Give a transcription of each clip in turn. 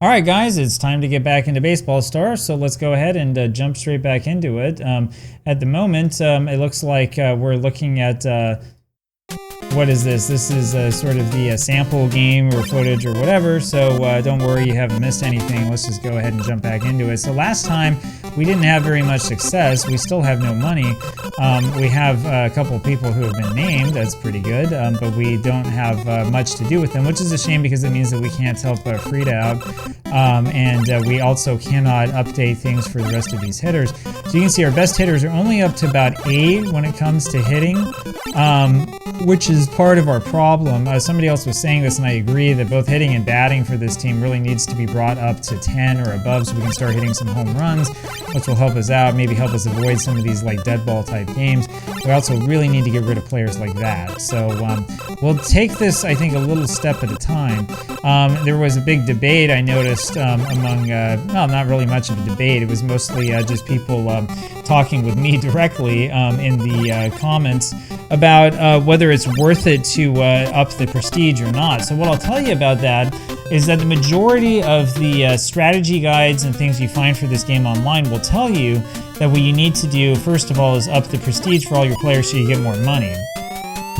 All right, guys, it's time to get back into Baseball Stars. So let's go ahead and jump straight back into it. At the moment, it looks like we're looking at what is this? This is sort of the sample game or footage or whatever. So don't worry, you haven't missed anything. Let's just go ahead and jump back into it. So last time we didn't have very much success. We still have no money. We have a couple people who have been named. That's pretty good. But we don't have much to do with them, which is a shame because it means that we can't help Frida out. And we also cannot update things for the rest of these hitters. So you can see our best hitters are only up to about 8 when it comes to hitting, which is part of our problem. Somebody else was saying this, and I agree, that both hitting and batting for this team really needs to be brought up to 10 or above so we can start hitting some home runs, which will help us out, maybe help us avoid some of these like dead ball type games. We also really need to get rid of players like that. So we'll take this, I think, a little step at a time. There was a big debate I noticed among, well, not really much of a debate. It was mostly just people talking with me directly in the comments about whether it's worth it to up the prestige or not. So what I'll tell you about that is that the majority of the strategy guides and things you find for this game online will tell you that what you need to do, first of all, is up the prestige for all your players so you get more money.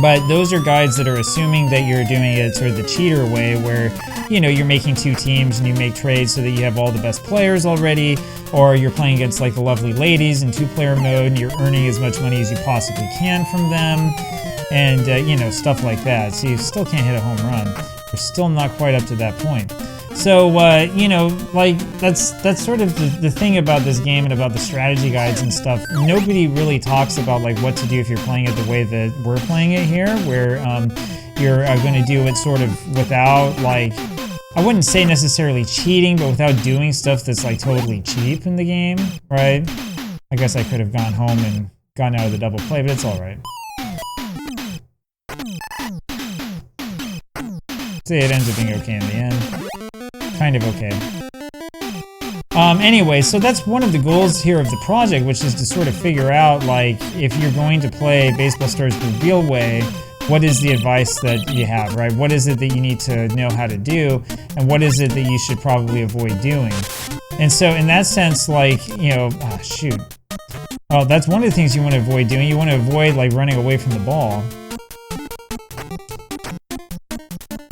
But those are guides that are assuming that you're doing it sort of the cheater way, where you're making 2 teams and you make trades so that you have all the best players already, or you're playing against like the lovely ladies in 2-player mode and you're earning as much money as you possibly can from them, and stuff like that. So you still can't hit a home run. We're still not quite up to that point. So like that's sort of the thing about this game and about the strategy guides and stuff. Nobody really talks about like what to do if you're playing it the way that we're playing it here, where you're going to do it sort of without, like, I wouldn't say necessarily cheating, but without doing stuff that's like totally cheap in the game, right? I guess I could have gone home and gotten out of the double play, but it's all right. See, it ends up being okay in the end. Kind of okay. Anyway, so that's one of the goals here of the project, which is to sort of figure out, like, if you're going to play Baseball Stars the real way, what is the advice that you have, right? What is it that you need to know how to do, and what is it that you should probably avoid doing? And so in that sense, like, shoot. Oh, that's one of the things you want to avoid doing. You want to avoid, like, running away from the ball.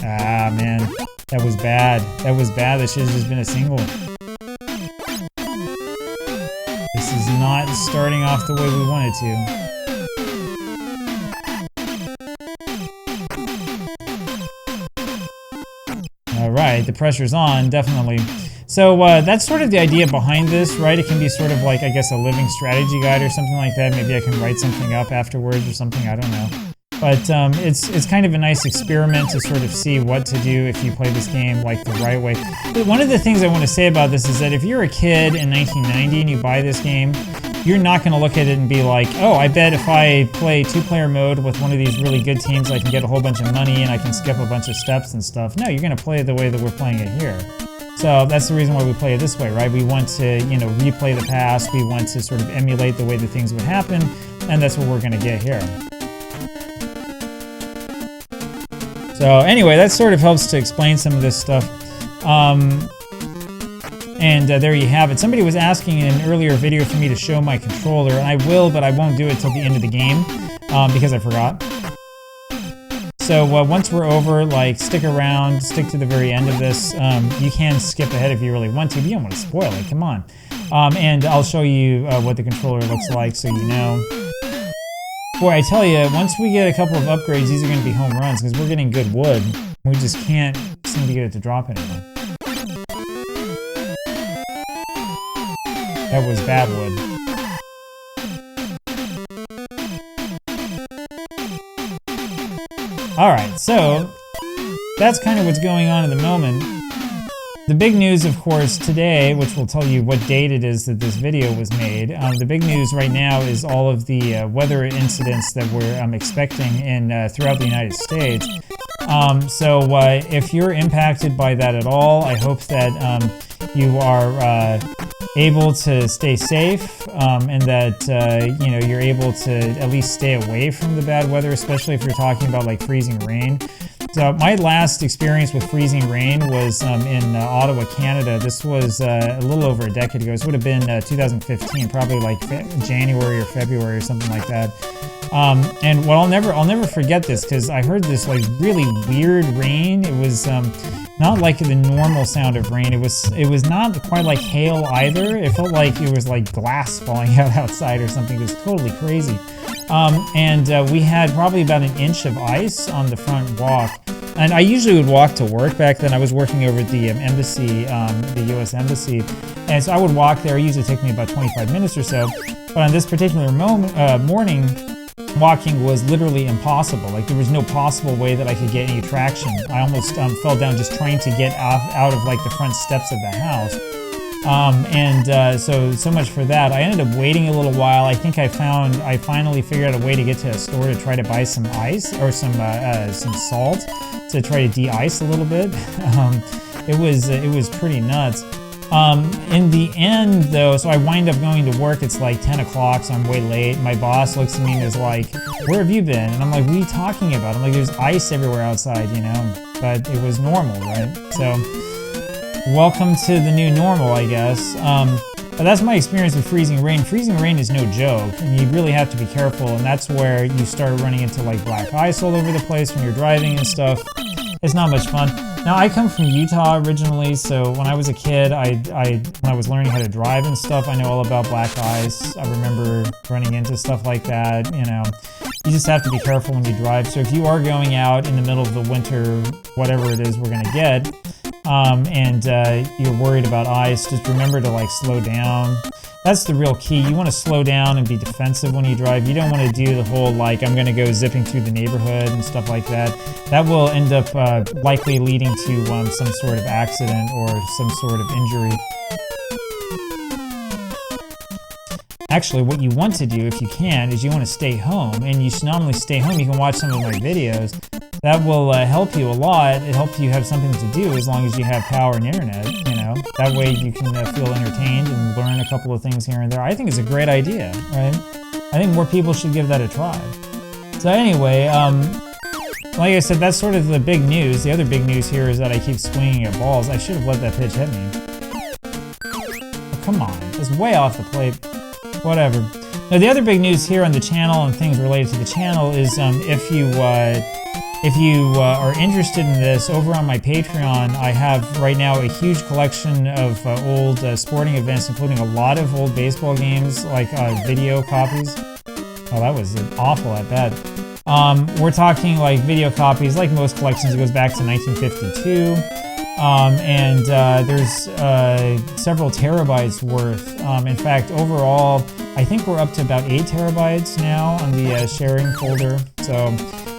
Ah, man. That was bad. That was bad. That should have just been a single. This is not starting off the way we wanted to. Alright, the pressure's on, definitely. So that's sort of the idea behind this, right? It can be sort of like, I guess, a living strategy guide or something like that. Maybe I can write something up afterwards or something, I don't know. But it's kind of a nice experiment to sort of see what to do if you play this game like the right way. But one of the things I want to say about this is that if you're a kid in 1990 and you buy this game, you're not going to look at it and be like, oh, I bet if I play 2-player mode with one of these really good teams, I can get a whole bunch of money and I can skip a bunch of steps and stuff. No, you're going to play it the way that we're playing it here. So that's the reason why we play it this way, right? We want to, replay the past. We want to sort of emulate the way that things would happen, and that's what we're going to get here. So anyway, that sort of helps to explain some of this stuff. And there you have it. Somebody was asking in an earlier video for me to show my controller, and I will, but I won't do it till the end of the game because I forgot. So once we're over, like, stick around, stick to the very end of this. You can skip ahead if you really want to, but you don't want to spoil it, come on. And I'll show you what the controller looks like so you know. Boy, I tell you, once we get a couple of upgrades, these are going to be home runs because we're getting good wood. We just can't seem to get it to drop anything. That was bad wood. Alright, so that's kind of what's going on at the moment. The big news, of course, today, which will tell you what date it is that this video was made, the big news right now is all of the weather incidents that we're expecting throughout the United States. So if you're impacted by that at all, I hope that you are able to stay safe and that you're able to at least stay away from the bad weather, especially if you're talking about like freezing rain. So my last experience with freezing rain was in Ottawa, Canada. This was a little over a decade ago. This would have been 2015, probably like January or February or something like that. And well, I'll never forget this, because I heard this like really weird rain. It was not like the normal sound of rain. It was not quite like hail either. It felt like it was like glass falling out outside or something. It was totally crazy. And we had probably about an inch of ice on the front walk. And I usually would walk to work back then. I was working over at the embassy, the U.S. Embassy. And so I would walk there. It usually took me about 25 minutes or so. But on this particular morning, walking was literally impossible. Like, there was no possible way that I could get any traction. I almost fell down just trying to get out of like the front steps of the house. So much for that. I ended up waiting a little while. I think I finally figured out a way to get to a store to try to buy some ice or some salt to try to de-ice a little bit. It was pretty nuts. In the end, though, so I wind up going to work. It's like 10 o'clock, so I'm way late. My boss looks at me and is like, "Where have you been?" And I'm like, "What are you talking about?" I'm like, "There's ice everywhere outside, you know." But it was normal, right? So, welcome to the new normal, I guess. But that's my experience with freezing rain. Freezing rain is no joke, and you really have to be careful. And that's where you start running into like black ice all over the place when you're driving and stuff. It's not much fun. Now, I come from Utah originally, so when I was a kid, when I was learning how to drive and stuff, I know all about black ice. I remember running into stuff like that, you know. You just have to be careful when you drive. So if you are going out in the middle of the winter, whatever it is we're gonna get, and you're worried about ice, just remember to like slow down. That's the real key. You want to slow down and be defensive when you drive. You don't want to do the whole like, I'm going to go zipping through the neighborhood and stuff like that. That will end up likely leading to some sort of accident or some sort of injury. Actually, what you want to do, if you can, is you want to stay home. And you should not only stay home, you can watch some of my videos. That will help you a lot. It helps you have something to do as long as you have power and internet, you know. That way you can feel entertained and learn a couple of things here and there. I think it's a great idea, right? I think more people should give that a try. So anyway, like I said, that's sort of the big news. The other big news here is that I keep swinging at balls. I should have let that pitch hit me. Oh, come on, it's way off the plate. Whatever. Now, the other big news here on the channel and things related to the channel is if you are interested in this, over on my Patreon, I have right now a huge collection of old sporting events, including a lot of old baseball games, like video copies. Oh, that was awful at that. We're talking like video copies, like most collections, it goes back to 1952. There's several terabytes worth. In fact, overall, I think we're up to about 8 terabytes now on the sharing folder. So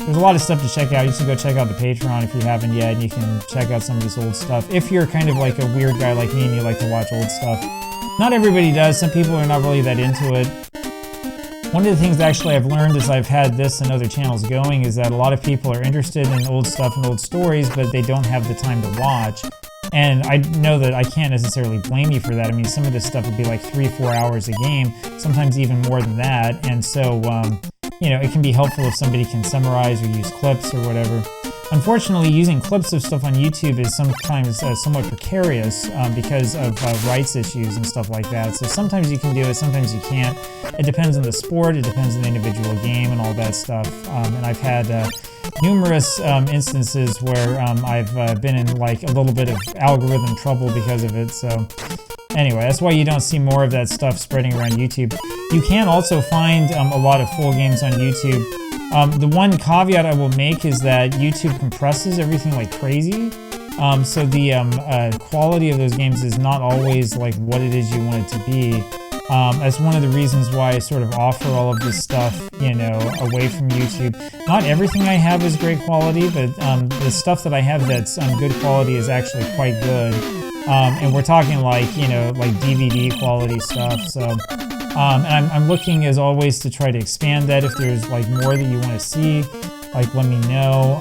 there's a lot of stuff to check out. You should go check out the Patreon if you haven't yet, and you can check out some of this old stuff. If you're kind of like a weird guy like me and you like to watch old stuff. Not everybody does. Some people are not really that into it. One of the things actually I've learned as I've had this and other channels going is that a lot of people are interested in old stuff and old stories, but they don't have the time to watch. And I know that I can't necessarily blame you for that. I mean, some of this stuff would be like 3-4 hours a game, sometimes even more than that. And so, you know, it can be helpful if somebody can summarize or use clips or whatever. Unfortunately, using clips of stuff on YouTube is sometimes somewhat precarious because of rights issues and stuff like that. So sometimes you can do it, sometimes you can't. It depends on the sport, it depends on the individual game and all that stuff. And I've had numerous instances where I've been in like a little bit of algorithm trouble because of it. So anyway, that's why you don't see more of that stuff spreading around YouTube. You can also find a lot of full games on YouTube. The one caveat I will make is that YouTube compresses everything like crazy. So the quality of those games is not always like what it is you want it to be. That's one of the reasons why I sort of offer all of this stuff, you know, away from YouTube. Not everything I have is great quality, but the stuff that I have that's good quality is actually quite good. And we're talking like, you know, like DVD quality stuff. So, and I'm looking as always to try to expand that. If there's like more that you want to see, like let me know.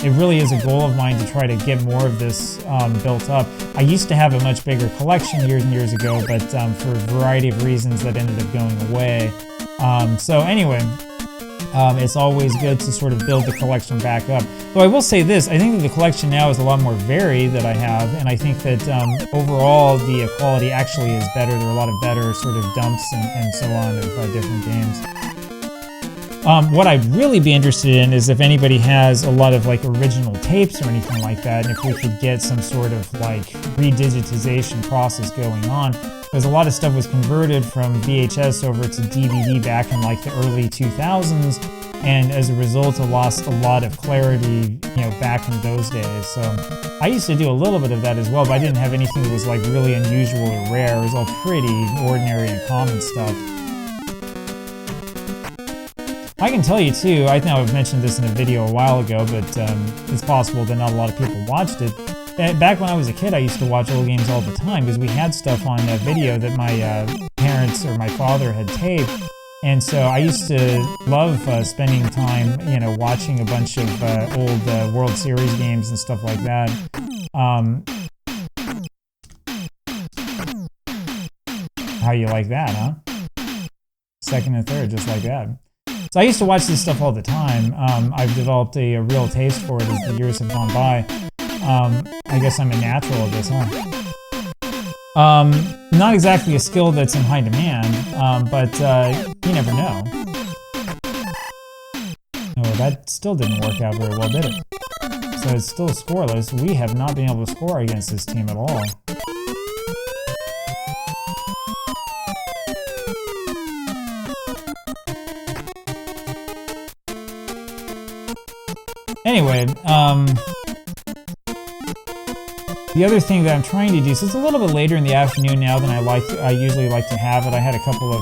It really is a goal of mine to try to get more of this built up. I used to have a much bigger collection years and years ago, but for a variety of reasons that ended up going away. So anyway, It's always good to sort of build the collection back up. Though I will say this, I think that the collection now is a lot more varied that I have, and I think that overall the quality actually is better. There are a lot of better sort of dumps and so on of different games. What I'd really be interested in is if anybody has a lot of like original tapes or anything like that, and if we could get some sort of like redigitization process going on, because a lot of stuff was converted from VHS over to DVD back in like the early 2000s, and as a result it lost a lot of clarity, you know, back in those days. So I used to do a little bit of that as well, but I didn't have anything that was like really unusual or rare. It was all pretty ordinary and common stuff. I can tell you too, I think I've mentioned this in a video a while ago, but it's possible that not a lot of people watched it. Back when I was a kid, I used to watch old games all the time because we had stuff on video that my parents or my father had taped. And so I used to love spending time, you know, watching a bunch of old World Series games and stuff like that. How you like that, huh? Second and third, just like that. So I used to watch this stuff all the time. I've developed a real taste for it as the years have gone by. I guess I'm a natural at this, huh? Not exactly a skill that's in high demand, but you never know. Oh, that still didn't work out very well, did it? So it's still scoreless. We have not been able to score against this team at all. Anyway, the other thing that I'm trying to do, so it's a little bit later in the afternoon now than I usually like to have it. I had a couple of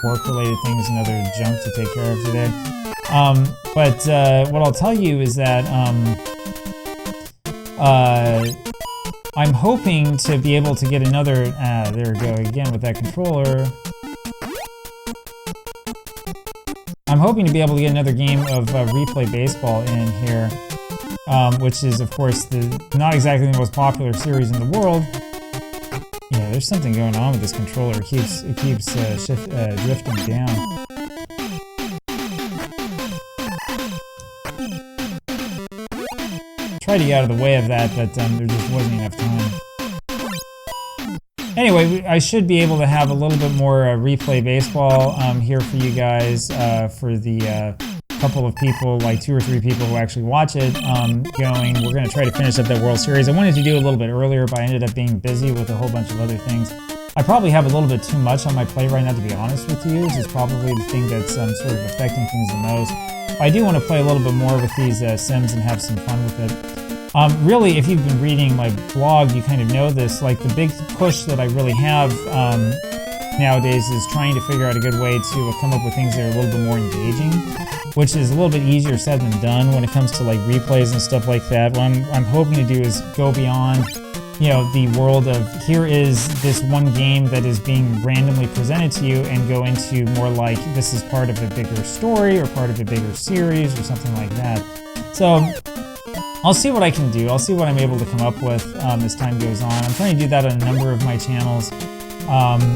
work-related things and other junk to take care of today. But what I'll tell you is that I'm hoping to be able to get another. There we go again with that controller. I'm hoping to be able to get another game of Replay Baseball in here, which is, of course, not exactly the most popular series in the world. Yeah, there's something going on with this controller. It keeps drifting down. Tried to get out of the way of that, but there just wasn't enough time. Anyway, I should be able to have a little bit more Replay Baseball here for you guys, for the couple of people, like 2 or 3 people who actually watch it, going. We're going to try to finish up that World Series. I wanted to do it a little bit earlier, but I ended up being busy with a whole bunch of other things. I probably have a little bit too much on my plate right now, to be honest with you. This is probably the thing that's sort of affecting things the most. I do want to play a little bit more with these Sims and have some fun with it. Really, if you've been reading my blog, you kind of know this. Like, the big push that I really have nowadays is trying to figure out a good way to come up with things that are a little bit more engaging, which is a little bit easier said than done when it comes to like replays and stuff like that. What I'm hoping to do is go beyond, you know, the world of here is this one game that is being randomly presented to you, and go into more like this is part of a bigger story or part of a bigger series or something like that. So I'll see what I can do. I'll see what I'm able to come up with as time goes on. I'm trying to do that on a number of my channels.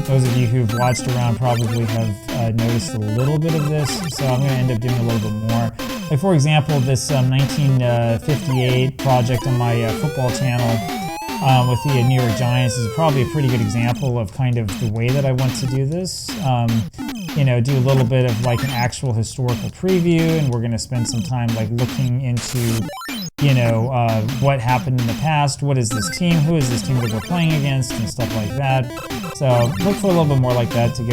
Those of you who've watched around probably have noticed a little bit of this, so I'm going to end up doing a little bit more. Like, for example, this 1958 project on my football channel with the New York Giants is probably a pretty good example of kind of the way that I want to do this. You know, do a little bit of like an actual historical preview, and we're going to spend some time like looking into, you know, what happened in the past, what is this team, who is this team that we're playing against, and stuff like that. So look for a little bit more like that to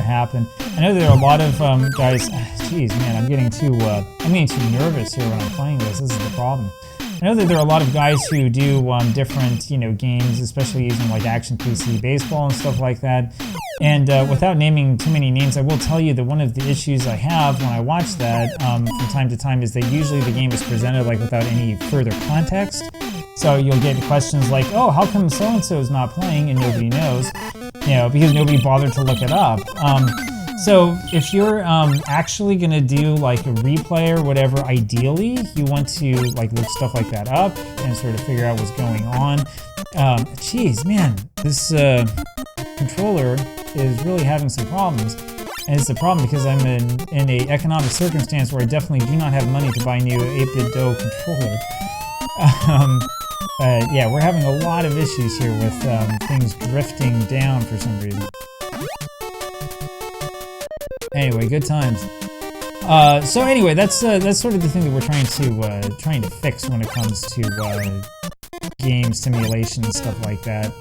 happen. I know there are a lot of guys. Geez, man, I'm getting too nervous here when I'm playing this. This is the problem. I know that there are a lot of guys who do different, you know, games, especially using like Action PC Baseball and stuff like that. And without naming too many names, I will tell you that one of the issues I have when I watch that from time to time is that usually the game is presented like without any further context. So you'll get questions like, oh, how come so-and-so is not playing, and nobody knows, you know, because nobody bothered to look it up. So if you're actually going to do like a replay or whatever, ideally you want to like look stuff like that up and sort of figure out what's going on. Geez, man, this controller is really having some problems. And it's a problem because I'm in a economic circumstance where I definitely do not have money to buy a new 8BitDo controller. Yeah, we're having a lot of issues here with things drifting down for some reason. Anyway, good times. So anyway, that's sort of the thing that we're trying to fix when it comes to game simulation and stuff like that.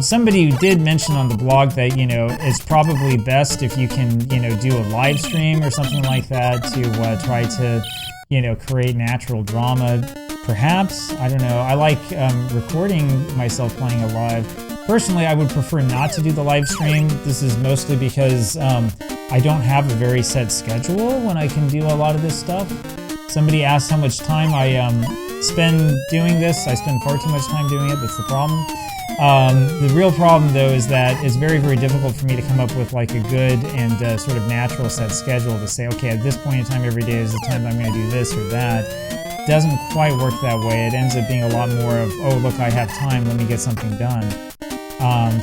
Somebody did mention on the blog that, you know, it's probably best if you can, you know, do a live stream or something like that to try to, you know, create natural drama. Perhaps, I don't know. I like recording myself playing a live. Personally, I would prefer not to do the live stream. This is mostly because I don't have a very set schedule when I can do a lot of this stuff. Somebody asked how much time I spend doing this. I spend far too much time doing it. That's the problem. The real problem, though, is that it's very, very difficult for me to come up with like a good and sort of natural set schedule to say, okay, at this point in time every day is the time I'm going to do this or that. It doesn't quite work that way. It ends up being a lot more of, oh, look, I have time, let me get something done.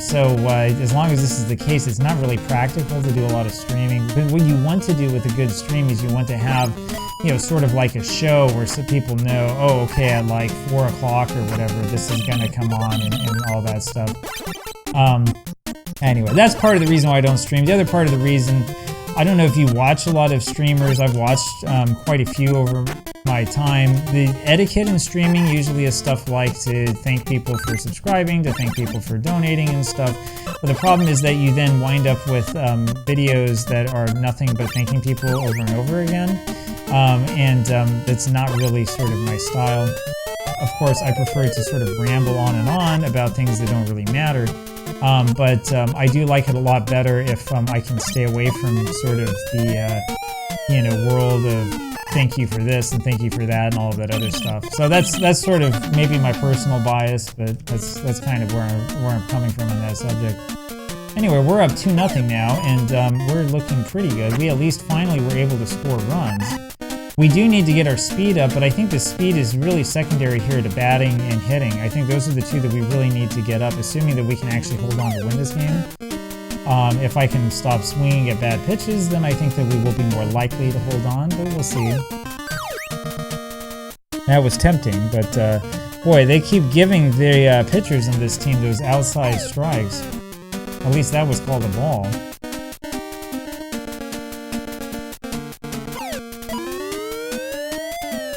So as long as this is the case, it's not really practical to do a lot of streaming. But what you want to do with a good stream is you want to have, you know, sort of like a show where some people know, oh, okay, at like 4 o'clock or whatever, this is going to come on and all that stuff. Anyway, that's part of the reason why I don't stream. The other part of the reason, I don't know if you watch a lot of streamers. I've watched quite a few over my time. The etiquette in streaming usually is stuff like to thank people for subscribing, to thank people for donating and stuff. But the problem is that you then wind up with videos that are nothing but thanking people over and over again. And that's not really sort of my style. Of course, I prefer to sort of ramble on about things that don't really matter. But I do like it a lot better if I can stay away from sort of the, you know, world of thank you for this and thank you for that and all of that other stuff. So that's sort of maybe my personal bias, but that's kind of where I'm coming from on that subject. Anyway, we're up 2-0 now, and we're looking pretty good. We at least finally were able to score runs. We do need to get our speed up, but I think the speed is really secondary here to batting and hitting. I think those are the two that we really need to get up, assuming that we can actually hold on to win this game. If I can stop swinging at bad pitches, then I think that we will be more likely to hold on, but we'll see. That was tempting, but boy, they keep giving the pitchers in this team those outside strikes. At least that was called a ball.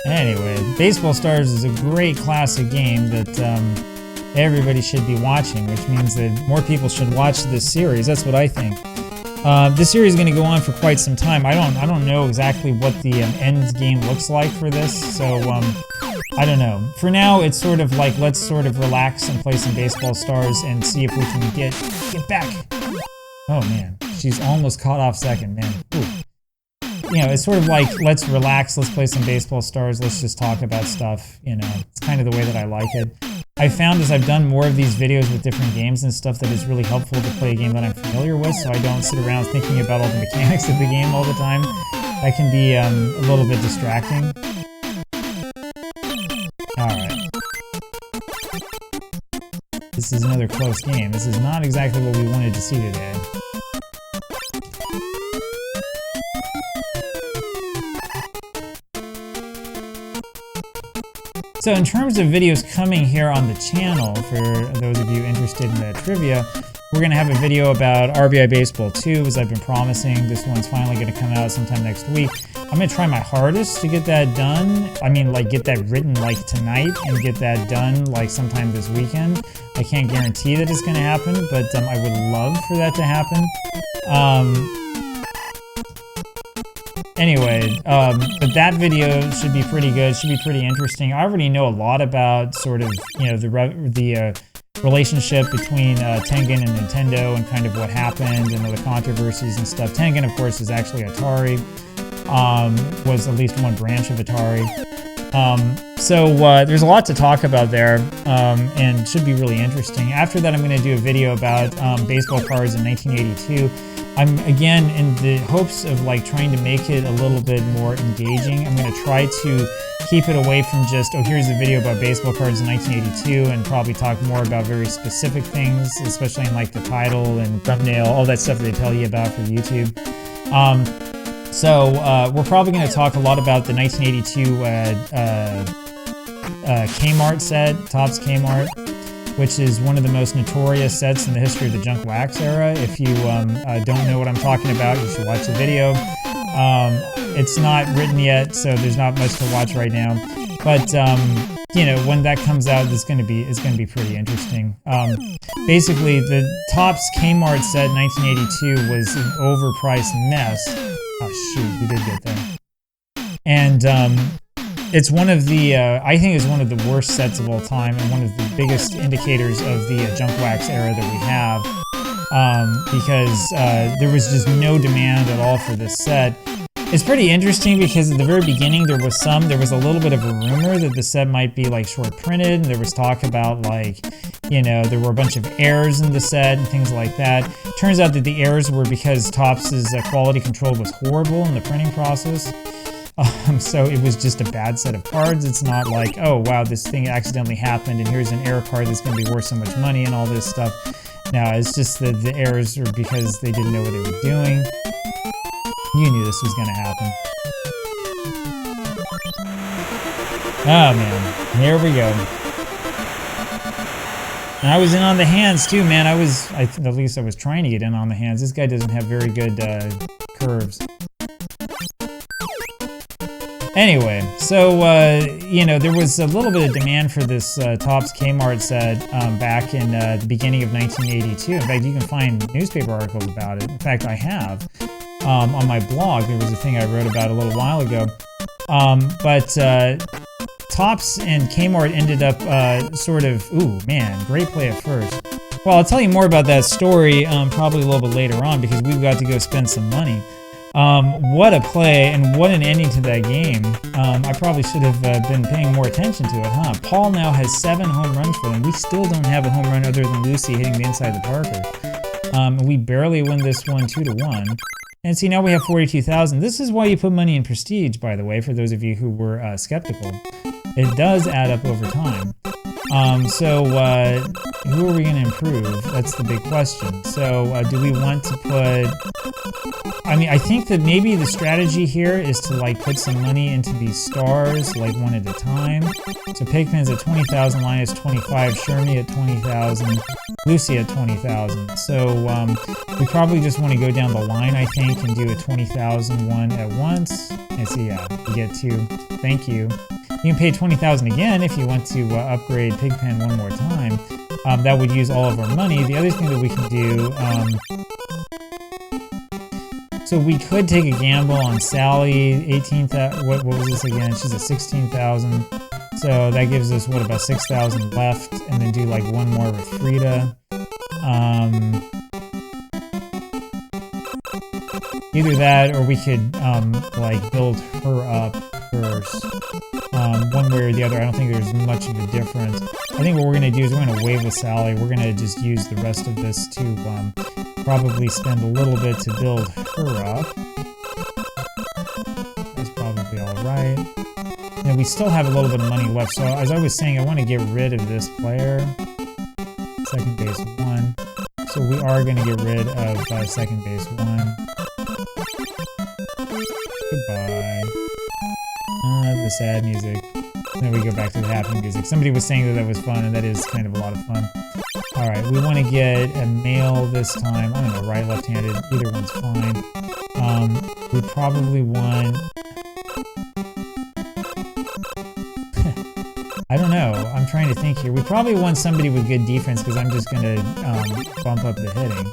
Anyway, Baseball Stars is a great classic game that everybody should be watching, which means that more people should watch this series. That's what I think. This series is going to go on for quite some time. I don't know exactly what the end game looks like for this, so I don't know. For now, it's sort of like let's sort of relax and play some Baseball Stars and see if we can get back. Oh man, she's almost caught off second, man. Ooh. You know, it's sort of like, let's relax, let's play some Baseball Stars, let's just talk about stuff, you know. It's kind of the way that I like it. I found as I've done more of these videos with different games and stuff that it's really helpful to play a game that I'm familiar with, so I don't sit around thinking about all the mechanics of the game all the time. That can be a little bit distracting. Alright. This is another close game. This is not exactly what we wanted to see today. So in terms of videos coming here on the channel, for those of you interested in that trivia, we're going to have a video about RBI Baseball 2, as I've been promising. This one's finally going to come out sometime next week. I'm going to try my hardest to get that done. I mean, like, get that written, like, tonight, and get that done, like, sometime this weekend. I can't guarantee that it's going to happen, but I would love for that to happen. Anyway, but that video should be pretty good, should be pretty interesting. I already know a lot about sort of, you know, the relationship between Tengen and Nintendo and kind of what happened and the controversies and stuff. Tengen, of course, is actually Atari, was at least one branch of Atari. There's a lot to talk about there, and should be really interesting. After that, I'm going to do a video about baseball cards in 1982. I'm, again, in the hopes of like trying to make it a little bit more engaging. I'm going to try to keep it away from just, oh, here's a video about baseball cards in 1982, and probably talk more about very specific things, especially in like the title and thumbnail, all that stuff that they tell you about for YouTube. We're probably going to talk a lot about the 1982 Kmart set, Topps Kmart, which is one of the most notorious sets in the history of the junk wax era. If you don't know what I'm talking about, you should watch the video. It's not written yet, so there's not much to watch right now. But you know, when that comes out, it's going to be pretty interesting. Basically, the Topps Kmart set 1982 was an overpriced mess. Oh shoot, we did get there. And it's one of the, I think it's one of the worst sets of all time, and one of the biggest indicators of the junk wax era that we have, because there was just no demand at all for this set. It's pretty interesting because at the very beginning there was a little bit of a rumor that the set might be like short printed, and there was talk about like, you know, there were a bunch of errors in the set and things like that. Turns out that the errors were because Topps' quality control was horrible in the printing process. So it was just a bad set of cards. It's not like, oh wow, this thing accidentally happened and here's an error card that's going to be worth so much money and all this stuff. No, it's just that the errors are because they didn't know what they were doing. You knew this was going to happen. Oh man, here we go. And I was in on the hands too, man. At least I was trying to get in on the hands. This guy doesn't have very good curves. Anyway, you know, there was a little bit of demand for this Topps Kmart set back in the beginning of 1982. In fact, you can find newspaper articles about it. In fact, I have. On my blog, there was a thing I wrote about a little while ago. Topps and Kmart ended up ooh, man, great play at first. Well, I'll tell you more about that story probably a little bit later on because we've got to go spend some money. What a play and what an ending to that game. I probably should have been paying more attention to it, huh? Paul now has 7 home runs for them. We still don't have a home run other than Lucy hitting the inside the Parker. We barely win this one 2-1. And see, now we have 42,000. This is why you put money in Prestige, by the way, for those of you who were skeptical. It does add up over time. Who are we going to improve? That's the big question. So, do we want to put... I mean, I think that maybe the strategy here is to, like, put some money into these stars, like, one at a time. So, Pigpen's at 20,000, Linus 25, Shermie at 20,000, Lucy at 20,000. So, we probably just want to go down the line, I think, and do a 20,000 one at once. And so, yeah, we get to... Thank you. You can pay 20,000 again if you want to upgrade Pigpen one more time. That would use all of our money. The other thing that we can do, so we could take a gamble on Sally. 18,000. What was this again? She's at 16,000. So that gives us what, about 6,000 left, and then do like one more with Frida. Either that, or we could like build her up first. One way or the other. I don't think there's much of a difference. I think what we're going to do is we're going to wave with Sally. We're going to just use the rest of this to probably spend a little bit to build her up. That's probably alright. And we still have a little bit of money left. So as I was saying, I want to get rid of this player. Second base 1. So we are going to get rid of second base 1. Goodbye. The sad music. Then we go back to the happy music. Somebody was saying that was fun, and that is kind of a lot of fun. Alright, we want to get a male this time. I don't know, right, left-handed. Either one's fine. We probably want... I don't know. I'm trying to think here. We probably want somebody with good defense, because I'm just going to bump up the hitting.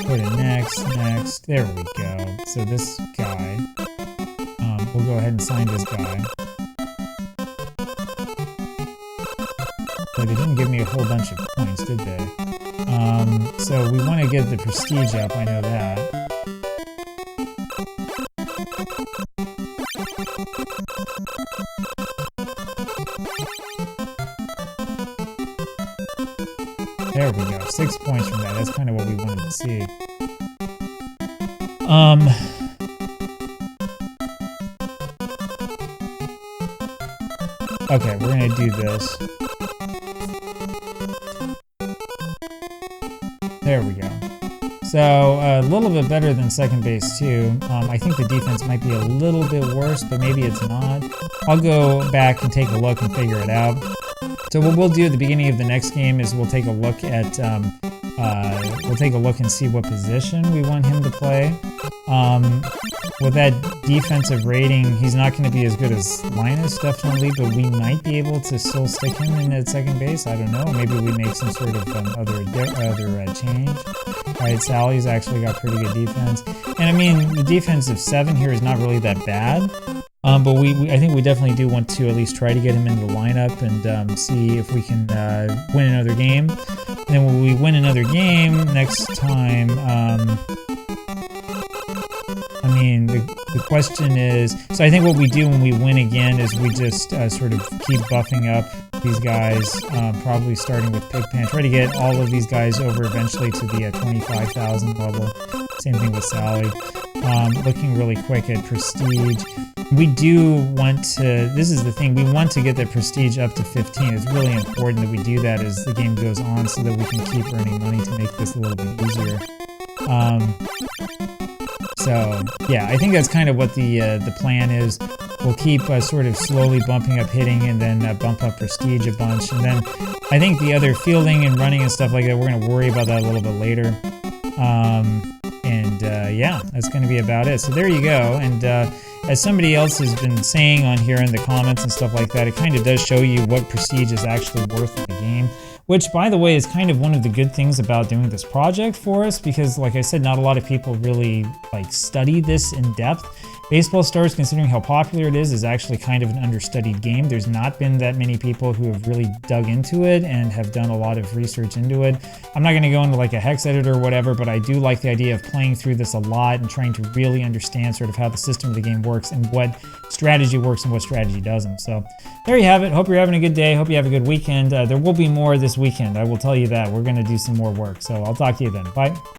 Put it next. There we go. So this guy... we'll go ahead and sign this guy. But they didn't give me a whole bunch of points, did they? So we want to get the prestige up, I know that. we go. 6 points from that. That's kind of what we wanted to see. Okay, we're gonna do this. There we go. So a little bit better than second base too. I think the defense might be a little bit worse, but maybe it's not. I'll go back and take a look and figure it out. So what we'll do at the beginning of the next game is we'll take a look at and see what position we want him to play. With that defensive rating, he's not going to be as good as Linus, definitely, but we might be able to still stick him in at second base. I don't know. Maybe we make some sort of other change. All right, Sally's actually got pretty good defense. And I mean, the defense of 7 here is not really that bad. But I think we definitely do want to at least try to get him into the lineup and see if we can win another game. And then when we win another game next time, I mean, the question is, so I think what we do when we win again is we just sort of keep buffing up these guys, probably starting with Pigpen. Try to get all of these guys over eventually to the 25,000 level. Same thing with Sally. Looking really quick at Prestige. We do want to, this is the thing, we want to get that Prestige up to 15. It's really important that we do that as the game goes on so that we can keep earning money to make this a little bit easier. So yeah, I think that's kind of what the plan is. We'll keep sort of slowly bumping up hitting and then bump up Prestige a bunch. And then I think the other fielding and running and stuff like that, we're going to worry about that a little bit later. Yeah, that's going to be about it. So there you go. And as somebody else has been saying on here in the comments and stuff like that, it kind of does show you what Prestige is actually worth in the game. Which, by the way, is kind of one of the good things about doing this project for us, because like I said, not a lot of people really study this in depth. Baseball Stars, considering how popular it is actually kind of an understudied game. There's not been that many people who have really dug into it and have done a lot of research into it. I'm not going to go into a hex editor or whatever, but I do like the idea of playing through this a lot and trying to really understand sort of how the system of the game works and what strategy works and what strategy doesn't. So there you have it. Hope you're having a good day. Hope you have a good weekend. There will be more this weekend. I will tell you that. We're going to do some more work. So I'll talk to you then. Bye.